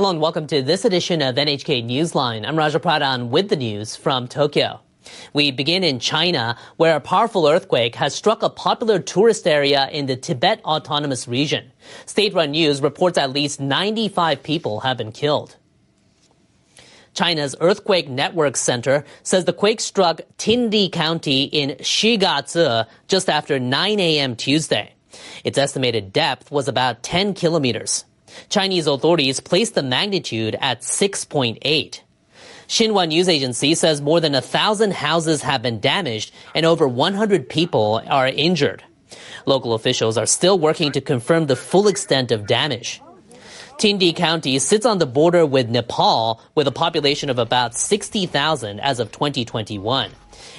Hello and welcome to this edition of NHK Newsline. I'm Raja Pradhan with the news from Tokyo. We begin in China, where a powerful earthquake has struck a popular tourist area in the Tibet Autonomous Region. State-run news reports at least 95 people have been killed. China's Earthquake Network Center says the quake struck Tindi County in Shigazi just after 9 a.m. Tuesday. Its estimated depth was about 10 kilometers. Chinese authorities placed the magnitude at 6.8. Xinhua news agency says more than 1,000 houses have been damaged and over 100 people are injured. Local officials are still working to confirm the full extent of damage. Tindi County sits on the border with Nepal with a population of about 60,000 as of 2021.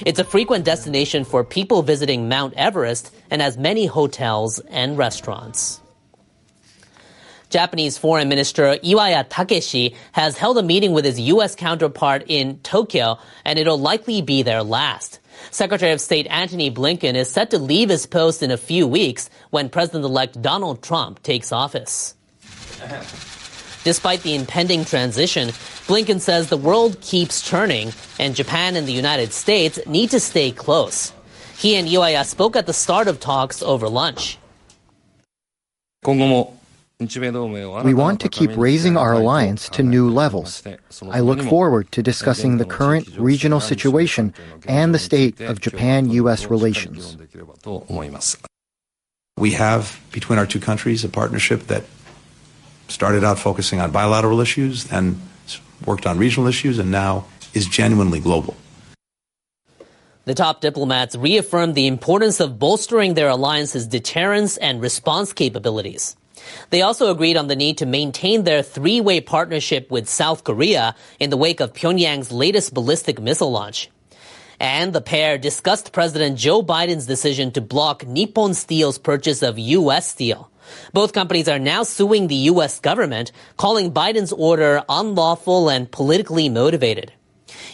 It's a frequent destination for people visiting Mount Everest and has many hotels and restaurants. Japanese Foreign Minister Iwaya Takeshi has held a meeting with his U.S. counterpart in Tokyo, and it'll likely be their last. Secretary of State Antony Blinken is set to leave his post in a few weeks when President-elect Donald Trump takes office. Despite the impending transition, Blinken says the world keeps turning, and Japan and the United States need to stay close. He and Iwaya spoke at the start of talks over lunch. We want to keep raising our alliance to new levels. I look forward to discussing the current regional situation and the state of Japan-U.S. relations. We have, between our two countries, a partnership that started out focusing on bilateral issues, then worked on regional issues, and now is genuinely global. The top diplomats reaffirmed the importance of bolstering their alliance's deterrence and response capabilities. They also agreed on the need to maintain their three-way partnership with South Korea in the wake of Pyongyang's latest ballistic missile launch. And the pair discussed President Joe Biden's decision to block Nippon Steel's purchase of U.S. steel. Both companies are now suing the U.S. government, calling Biden's order unlawful and politically motivated.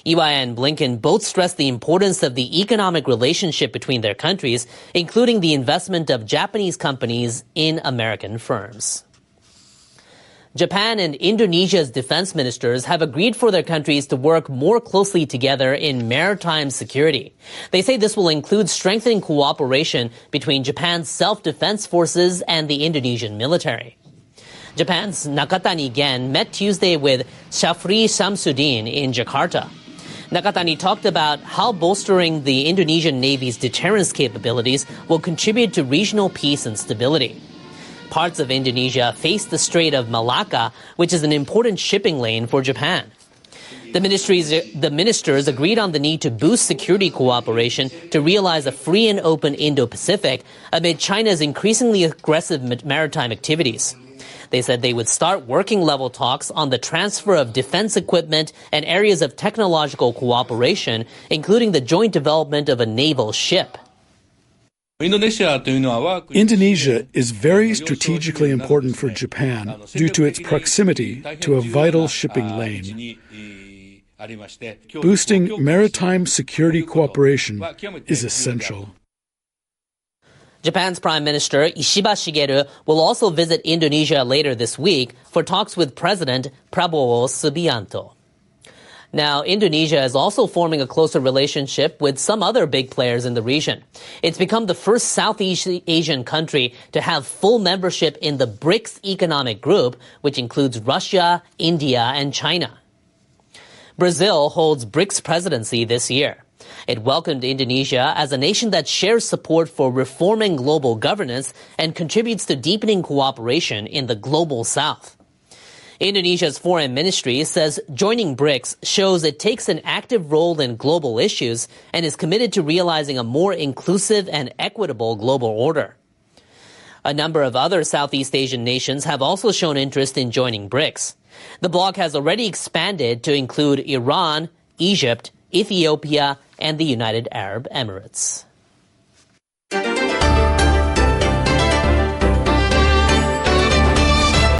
Iwaya and Blinken both stressed the importance of the economic relationship between their countries, including the investment of Japanese companies in American firms. Japan and Indonesia's defense ministers have agreed for their countries to work more closely together in maritime security. They say this will include strengthening cooperation between Japan's self-defense forces and the Indonesian military. Japan's Nakatani Gen met Tuesday with Shafri Samsudin in Jakarta. Nakatani talked about how bolstering the Indonesian Navy's deterrence capabilities will contribute to regional peace and stability. Parts of Indonesia face the Strait of Malacca, which is an important shipping lane for Japan. The ministers agreed on the need to boost security cooperation to realize a free and open Indo-Pacific amid China's increasingly aggressive maritime activities. They said they would start working-level talks on the transfer of defense equipment and areas of technological cooperation, including the joint development of a naval ship. Indonesia is very strategically important for Japan due to its proximity to a vital shipping lane. Boosting maritime security cooperation is essential. Japan's Prime Minister Ishiba Shigeru will also visit Indonesia later this week for talks with President Prabowo Subianto. Now, Indonesia is also forming a closer relationship with some other big players in the region. It's become the first Southeast Asian country to have full membership in the BRICS economic group, which includes Russia, India, and China. Brazil holds BRICS presidency this year. It welcomed Indonesia as a nation that shares support for reforming global governance and contributes to deepening cooperation in the global south. Indonesia's foreign ministry says joining BRICS shows it takes an active role in global issues and is committed to realizing a more inclusive and equitable global order. A number of other Southeast Asian nations have also shown interest in joining BRICS. The bloc has already expanded to include Iran, Egypt, Ethiopia, and the United Arab Emirates.